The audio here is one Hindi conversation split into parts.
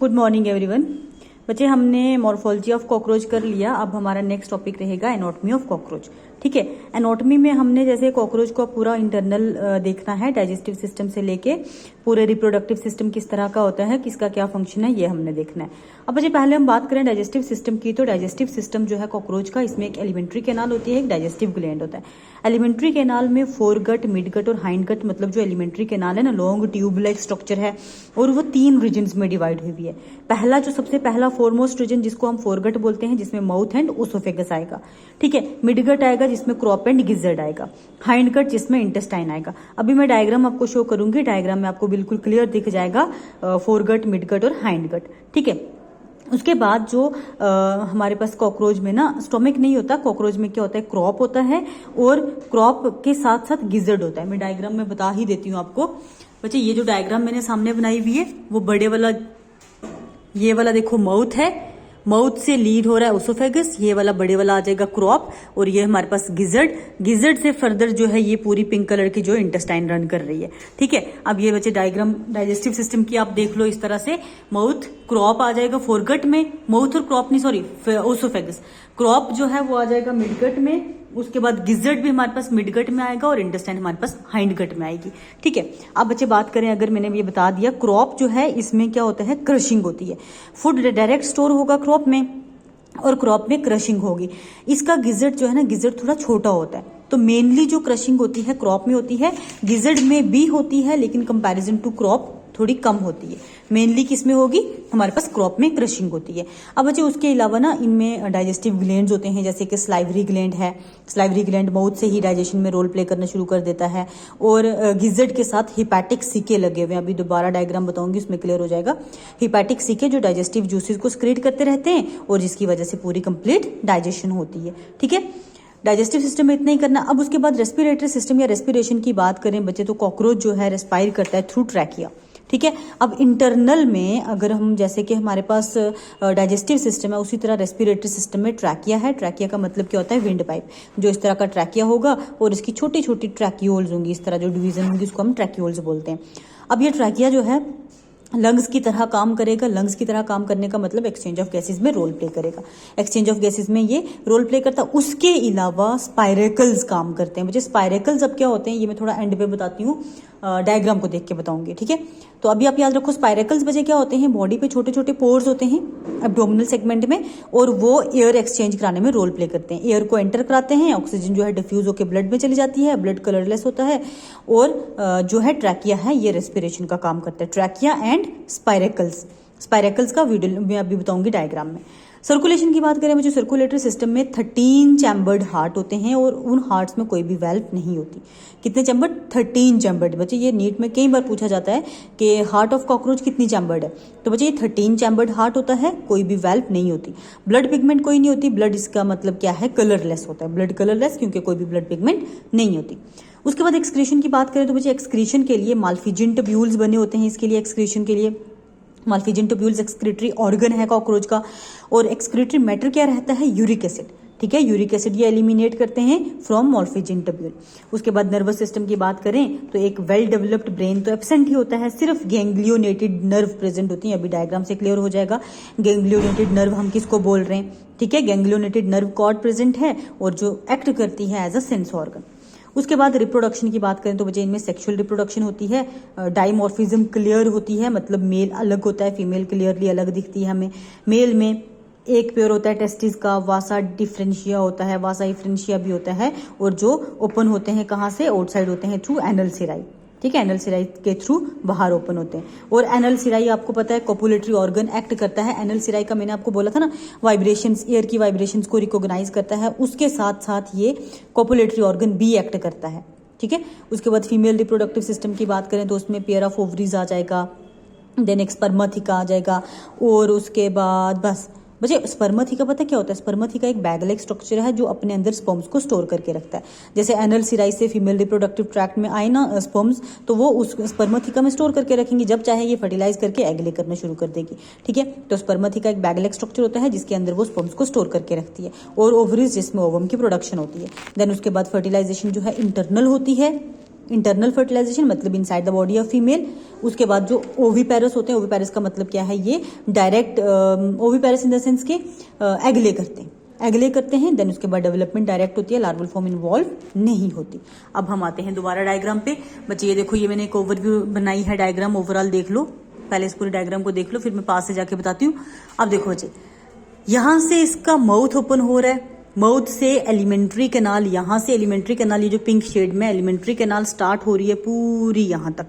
Good morning everyone. बच्चे, हमने मॉर्फोलॉजी ऑफ कॉकरोच कर लिया। अब हमारा नेक्स्ट टॉपिक रहेगा एनाटॉमी ऑफ कॉकरोच। ठीक है, एनाटॉमी में हमने जैसे कॉकरोच को पूरा इंटरनल देखना है, डाइजेस्टिव सिस्टम से लेके पूरे रिप्रोडक्टिव सिस्टम किस तरह का होता है, किसका क्या फंक्शन है, ये हमने देखना है। अब बच्चे पहले हम बात करें डाइजेस्टिव सिस्टम की, तो डाइजेस्टिव सिस्टम जो है कॉकरोच का, इसमें एक एलिमेंट्री कैनाल होती है, एक डाइजेस्टिव ग्लैंड होता है। एलिमेंट्री कैनाल में फोरगट, मिडगट और हाइंडगट, मतलब जो एलिमेंट्री कैनाल है ना, लॉन्ग ट्यूब लाइक स्ट्रक्चर है और वो 3 रीजन्स में डिवाइड हुई है। पहला जो सबसे पहला फोरमोस्ट रीजन जिसको हम फोरगट बोलते हैं, जिसमें माउथ एंड ओसोफेगस आएगा। ठीक है, मिडगट आएगा जिसमें क्रॉप एंड गिजर्ड आएगा, हाइंडगट जिसमें इंटेस्टाइन आएगा। अभी मैं डायग्राम आपको शो करूंगी, डायग्राम में आपको बिल्कुल क्लियर दिख जाएगा फोरगट, मिडगट और हाइंडगट। ठीक है, उसके बाद जो हमारे पास कॉकरोच में ना स्टोमिक नहीं होता, कॉकरोच में क्या होता है, क्रॉप होता है और क्रॉप के साथ साथ गिजर्ड होता है। मैं डायग्राम में बता ही देती हूँ आपको। बच्चे, ये जो डायग्राम मैंने सामने बनाई हुई है वो बड़े वाला, ये वाला देखो माउथ है, माउथ से लीड हो रहा है ओसोफेगस, ये वाला बड़े वाला आ जाएगा क्रॉप, और ये हमारे पास गिजर्ड, गिजर्ड से फर्दर जो है ये पूरी पिंक कलर की जो इंटेस्टाइन रन कर रही है। ठीक है, अब ये बच्चे डायग्राम डाइजेस्टिव सिस्टम की आप देख लो इस तरह से। माउथ क्रॉप आ जाएगा फोरगट में, माउथ और क्रॉप नहीं सॉरी ओसोफेगस, क्रॉप जो है वो आ जाएगा मिडगट में, उसके बाद गिजर्ड भी हमारे पास मिडगट में आएगा और इंटेस्टाइन हमारे पास हाइंडगट में आएगी। ठीक है, अब बच्चे बात करें, अगर मैंने ये बता दिया, क्रॉप जो है इसमें क्या होता है, क्रशिंग होती है। फूड डायरेक्ट स्टोर होगा क्रॉप में और क्रॉप में क्रशिंग होगी। इसका गिजर्ड जो है ना, गिजर्ड थोड़ा छोटा होता है, तो मेनली जो क्रशिंग होती है क्रॉप में होती है, गिजर्ड में भी होती है लेकिन कंपैरिजन टू क्रॉप थोड़ी कम होती है। मेनली किसमें होगी, हमारे पास क्रॉप में क्रशिंग होती है। अब बच्चे उसके अलावा ना इनमें डाइजेस्टिव ग्लैंड्स होते हैं, जैसे कि स्लाइवरी ग्लैंड है। स्लाइवरी ग्लैंड माउथ से ही डाइजेशन में रोल प्ले करना शुरू कर देता है, और गिजर्ड के साथ हिपैटिक सीके लगे हुए हैं। अभी दोबारा डायग्राम बताऊंगी, उसमें क्लियर हो जाएगा। हिपैटिक सीके जो डाइजेस्टिव जूसेस को स्क्रीट करते रहते हैं और जिसकी वजह से पूरी कंप्लीट डाइजेशन होती है। ठीक है, डाइजेस्टिव सिस्टम में इतना ही करना। अब उसके बाद रेस्पिरेटरी सिस्टम या रेस्पिरेशन की बात करें बच्चे, तो कॉकरोच जो है रेस्पायर करता है थ्रू ट्रैकिया। ठीक है, अब इंटरनल में अगर हम, जैसे कि हमारे पास डाइजेस्टिव सिस्टम है, उसी तरह रेस्पिरेटरी सिस्टम में ट्रैकिया है। ट्रैकिया का मतलब क्या होता है, विंड पाइप। जो इस तरह का ट्रैकिया होगा और इसकी छोटी छोटी ट्रैक्यूल्स होंगी, इस तरह जो डिवीजन होंगी उसको हम ट्रैक्यूल्स बोलते हैं। अब ये ट्रैकिया जो है लंग्स की तरह काम करेगा। लंग्स की तरह काम करने का मतलब एक्सचेंज ऑफ गैसेस में रोल प्ले करेगा। एक्सचेंज ऑफ गैसेस में ये रोल प्ले करता है। उसके अलावा स्पाइरेकल्स काम करते हैं। मुझे स्पाइरेकल्स अब क्या होते हैं ये मैं थोड़ा एंड पे बताती हूँ, डायग्राम को देख के बताऊंगी। ठीक है, तो अभी आप याद रखो, स्पाइरेकल्स बचे क्या होते हैं, बॉडी पे छोटे छोटे पोर्स होते हैं एब्डोमिनल सेगमेंट में, और वो एयर एक्सचेंज कराने में रोल प्ले करते हैं। एयर को एंटर कराते हैं, ऑक्सीजन जो है डिफ्यूज होकर ब्लड में चली जाती है, ब्लड कलरलेस होता है, और जो है ट्रैकिया है ये रेस्पिरेशन का काम करता है। ट्रैकिया एंड स्पाइरेकल्स का वीडियो मैं अभी बताऊंगी डायग्राम में। सर्कुलेशन की बात करें मुझे, सर्कुलेटरी सिस्टम में 13 चैम्बर्ड हार्ट होते हैं और उन हार्ट्स में कोई भी वेल्व नहीं होती। कितने चैम्बर्ड, 13 चैम्बर्ड। बच्चे ये नीट में कई बार पूछा जाता है कि हार्ट ऑफ कॉकरोच कितनी चैम्बर्ड है, तो बच्चे ये 13 चैम्बर्ड हार्ट होता है, कोई भी वेल्व नहीं होती। ब्लड पिगमेंट कोई नहीं होती। ब्लड इसका मतलब क्या है, कलरलेस होता है। ब्लड कलरलेस क्योंकि कोई भी ब्लड पिगमेंट नहीं होती। उसके बाद एक्सक्रीशन की बात करें तो बच्चे एक्सक्रीशन के लिए माल्फिजिन ट्यूब्यूल्स बने होते हैं। इसके लिए एक्सक्रीशन के लिए माल्फिजिन ट्यूब्यूल्स एक्सक्रीटरी ऑर्गन है कॉकरोच का, और एक्सक्रीटरी मैटर क्या रहता है, यूरिक एसिड। ठीक है, यूरिक एसिड ये एलिमिनेट करते हैं फ्रॉम माल्फिजिन ट्यूब्यूल। उसके बाद नर्वस सिस्टम की बात करें तो एक वेल डेवलप्ड ब्रेन तो एब्सेंट ही होता है, सिर्फ गैंग्लियोनेटेड नर्व प्रेजेंट होती है। अभी डायग्राम से क्लियर हो जाएगा गैंग्लियोनेटेड नर्व हम किसको बोल रहे हैं। ठीक है, गैंग्लियोनेटेड नर्व कॉर्ड प्रेजेंट है और जो एक्ट करती है एज अ सेंस ऑर्गन। उसके बाद रिप्रोडक्शन की बात करें तो बच्चे इनमें सेक्सुअल रिप्रोडक्शन होती है। डाइमॉर्फिज्म क्लियर होती है, मतलब मेल अलग होता है, फीमेल क्लियरली अलग दिखती है हमें। मेल में एक पेयर होता है टेस्टिस का, वासा डिफरेंशिया होता है, वासा डिफरेंशिया भी होता है, और जो ओपन होते हैं कहाँ से, आउटसाइड होते हैं थ्रू एनल सिराई। ठीक है, एनल सिराई के थ्रू बाहर ओपन होते हैं। और एनल सिराई आपको पता है कोपुलेटरी ऑर्गन एक्ट करता है। एनल सिराई का मैंने आपको बोला था ना, वाइब्रेशंस, एयर की वाइब्रेशंस को रिकॉग्नाइज करता है, उसके साथ साथ ये कोपुलेटरी ऑर्गन भी एक्ट करता है। ठीक है, उसके बाद फीमेल रिप्रोडक्टिव सिस्टम की बात करें तो उसमें पेयर ऑफ ओवरीज आ जाएगा, देन एक स्पर्मथिका आ जाएगा, और उसके बाद बस बच्चे स्पर्मथिका पता क्या होता है, स्पर्मथिका एक बैग लाइक स्ट्रक्चर है जो अपने अंदर स्पर्म्स को स्टोर करके रखता है। जैसे एनल सिराई से फीमेल रिप्रोडक्टिव ट्रैक्ट में आए ना स्पर्म्स, तो वो उस स्पर्मथिका में स्टोर करके रखेंगे, जब चाहे ये फर्टिलाइज करके एग ले करना शुरू कर देगी। ठीक है, तो स्पर्मथिका एक बैग लाइक स्ट्रक्चर होता है जिसके अंदर वो स्पर्म्स को स्टोर करके रखती है, और ओवरीज जिसमें ओवम की प्रोडक्शन होती है। देन उसके बाद फर्टिलाइजेशन जो है इंटरनल होती है, इंटरनल फर्टिलाइजेशन मतलब inside the body of female. उसके बाद जो ओविपेरस होते हैं, ओविपेरस का मतलब क्या है, ये direct oviparous in the sense के एग ले करते हैं, एग ले करते हैं। देन उसके बाद डेवलपमेंट डायरेक्ट होती है, लार्वल फॉर्म इन्वॉल्व नहीं होती। अब हम आते हैं दोबारा डायग्राम पे। बच्चे ये देखो, ये मैंने एक ओवरव्यू बनाई है डायग्राम, ओवरऑल देख लो, पहले इस पूरे डायग्राम को देख लो, फिर मैं पास से जाके बताती हूँ। अब देखो बच्चे, यहां से इसका माउथ ओपन हो रहा है, माउथ से एलिमेंट्री कैनाल, यहां से एलिमेंट्री कैनाल, ये जो पिंक शेड में एलिमेंट्री कैनाल स्टार्ट हो रही है पूरी यहां तक,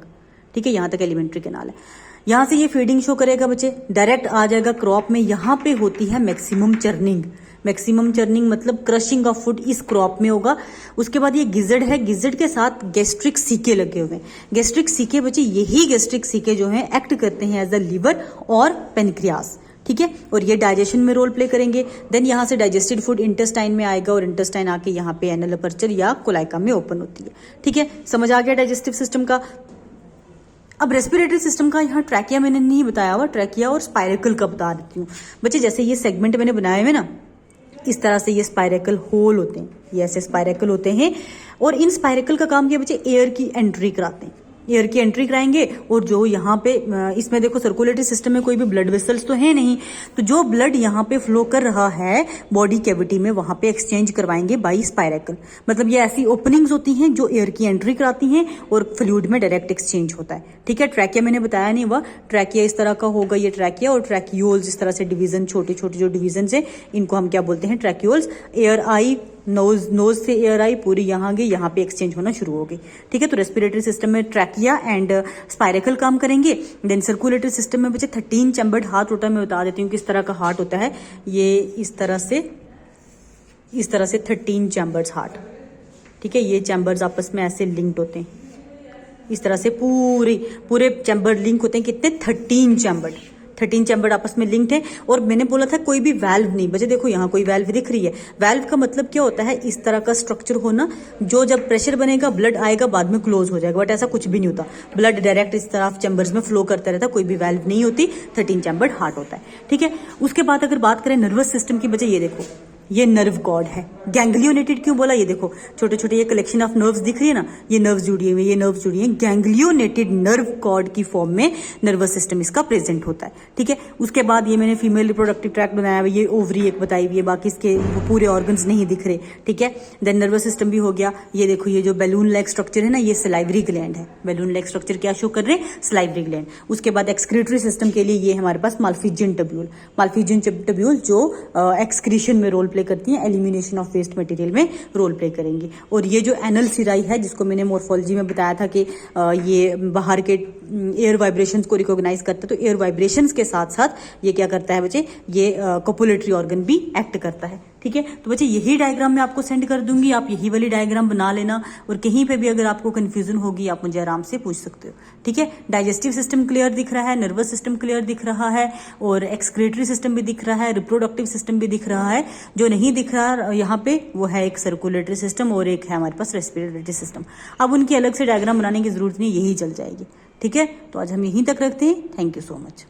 ठीक है, यहां तक एलिमेंट्री कैनाल है। यहां से ये फीडिंग शो करेगा बच्चे, डायरेक्ट आ जाएगा क्रॉप में। यहां पे होती है मैक्सिमम चर्निंग, मैक्सिमम चर्निंग मतलब क्रशिंग ऑफ फूड इस क्रॉप में होगा। उसके बाद ये गिजड है, गिजड के साथ गैस्ट्रिक सीके लगे हुए हैं। गैस्ट्रिक सीके बच्चे, यही गैस्ट्रिक सीके जो हैं एक्ट करते हैं एज अ लिवर और पेनक्रियास, ठीक है, और ये डाइजेशन में रोल प्ले करेंगे। देन यहां से डाइजेस्टेड फूड इंटेस्टाइन में आएगा और इंटेस्टाइन आके यहाँ पे एनल अपर्चर या कोलाइका में ओपन होती है, ठीक है, समझ आ गया डाइजेस्टिव सिस्टम का। अब रेस्पिरेटरी सिस्टम का यहाँ ट्रैकिया मैंने नहीं बताया हुआ, ट्रैकिया और स्पाइरेकल का बता देती हूँ बच्चे। जैसे ये सेगमेंट मैंने बनाए हुए ना, इस तरह से ये स्पाइरेकल होल होते हैं, ये ऐसे स्पाइरेकल होते हैं, और इन स्पाइरेकल का काम क्या बच्चे, एयर की एंट्री कराते हैं, एयर की एंट्री कराएंगे। और जो यहाँ पे इसमें देखो सर्कुलेटरी सिस्टम में कोई भी ब्लड वेसल्स तो है नहीं, तो जो ब्लड यहाँ पे फ्लो कर रहा है बॉडी कैविटी में, वहां पे एक्सचेंज करवाएंगे बाई स्पाइरेकल। मतलब ये ऐसी ओपनिंग्स होती हैं जो एयर की एंट्री कराती हैं और फ्लूइड में डायरेक्ट एक्सचेंज होता है, ठीक है। ट्रैकिया मैंने बताया नहीं हुआ, ट्रैकिया इस तरह का होगा, ये ट्रैकिया, और ट्रैकियोल्स इस तरह से डिवीजन, छोटे छोटे जो डिवीजन है इनको हम क्या बोलते हैं, ट्रैकियोल्स। एयर आई, नोज से एयर आई पूरी यहाँ गई, यहाँ पे एक्सचेंज होना शुरू हो गई, ठीक है। तो रेस्पिरेटरी सिस्टम में ट्रैकिया एंड स्पाइरेकल काम करेंगे। देन सर्कुलेटरी सिस्टम में बच्चे 13 चैम्बर्ड हार्ट होता है। मैं बता देती हूँ किस तरह का हार्ट होता है, ये इस तरह से 13 चैम्बर्स हार्ट, ठीक है। ये चैम्बर्स आपस में ऐसे लिंक्ड होते हैं, इस तरह से पूरे चैम्बर लिंक होते हैं, कितने, 13 चैम्बर आपस में लिंक्ड है। और मैंने बोला था कोई भी वाल्व नहीं बच्चे, देखो यहाँ कोई वाल्व दिख रही है। वाल्व का मतलब क्या होता है, इस तरह का स्ट्रक्चर होना, जो जब प्रेशर बनेगा ब्लड आएगा बाद में क्लोज हो जाएगा, बट ऐसा कुछ भी नहीं होता, ब्लड डायरेक्ट इस तरह चैम्बर्स में फ्लो करता रहता, कोई भी वाल्व नहीं होती, 13 चैम्बर्ड हार्ट होता है, ठीक है। उसके बाद अगर बात करें नर्वस सिस्टम की बच्चे, ये देखो ये नर्व कॉर्ड है। गैंग्लियोनेटेड क्यों बोला, ये देखो छोटे छोटे ये कलेक्शन ऑफ नर्व्स दिख रही है ना, ये नर्व्स जुड़ी हुई है, ये नर्व्स जुड़ी है, गैंग्लियोनेटेड नर्व कॉर्ड की फॉर्म में नर्वस सिस्टम इसका प्रेजेंट होता है, ठीक है। उसके बाद ये मैंने फीमेल रिप्रोडक्टिव ट्रैक्ट बनाया हुआ, ये ओवरी एक बताई हुई है, बाकी इसके पूरे ऑर्गन्स नहीं दिख रहे, ठीक है। देन नर्वस सिस्टम भी हो गया। ये देखो ये जो बैलून लाइक स्ट्रक्चर है ना, ये सलाइवरी ग्लैंड है। बैलून लाइक स्ट्रक्चर क्या शो कर रहे हैं, सलाइवरी ग्लैंड। उसके बाद एक्सक्रीटरी सिस्टम के लिए ये हमारे पास माल्फिजियन टब्यूल, माल्फिजियन टब्यूल जो एक्सक्रीशन में रोल प्ले करती है, एलिमिनेशन ऑफ वेस्ट मटेरियल में रोल प्ले करेंगी। और ये जो एनल सिराई है, जिसको मैंने मोर्फोलॉजी में बताया था कि ये बाहर के एयर वाइब्रेशंस को रिकॉग्नाइज करता है, तो एयर वाइब्रेशंस के साथ साथ ये क्या करता है बच्चे, ये कोपुलेटरी ऑर्गन भी एक्ट करता है, ठीक है। तो बच्चे यही डायग्राम मैं आपको सेंड कर दूंगी, आप यही वाली डायग्राम बना लेना, और कहीं पे भी अगर आपको कंफ्यूजन होगी आप मुझे आराम से पूछ सकते हो, ठीक है। डाइजेस्टिव सिस्टम क्लियर दिख रहा है, नर्वस सिस्टम क्लियर दिख रहा है, और एक्सक्रीटरी सिस्टम भी दिख रहा है, रिप्रोडक्टिव सिस्टम भी दिख रहा है। जो नहीं दिख रहा यहाँ पे वो है एक सर्कुलेटरी सिस्टम और एक है हमारे पास रेस्पिरेटरी सिस्टम। अब उनकी अलग से डायग्राम बनाने की जरूरत नहीं, यही चल जाएगी, ठीक है। तो आज हम यहीं तक रखते हैं। Thank you so much.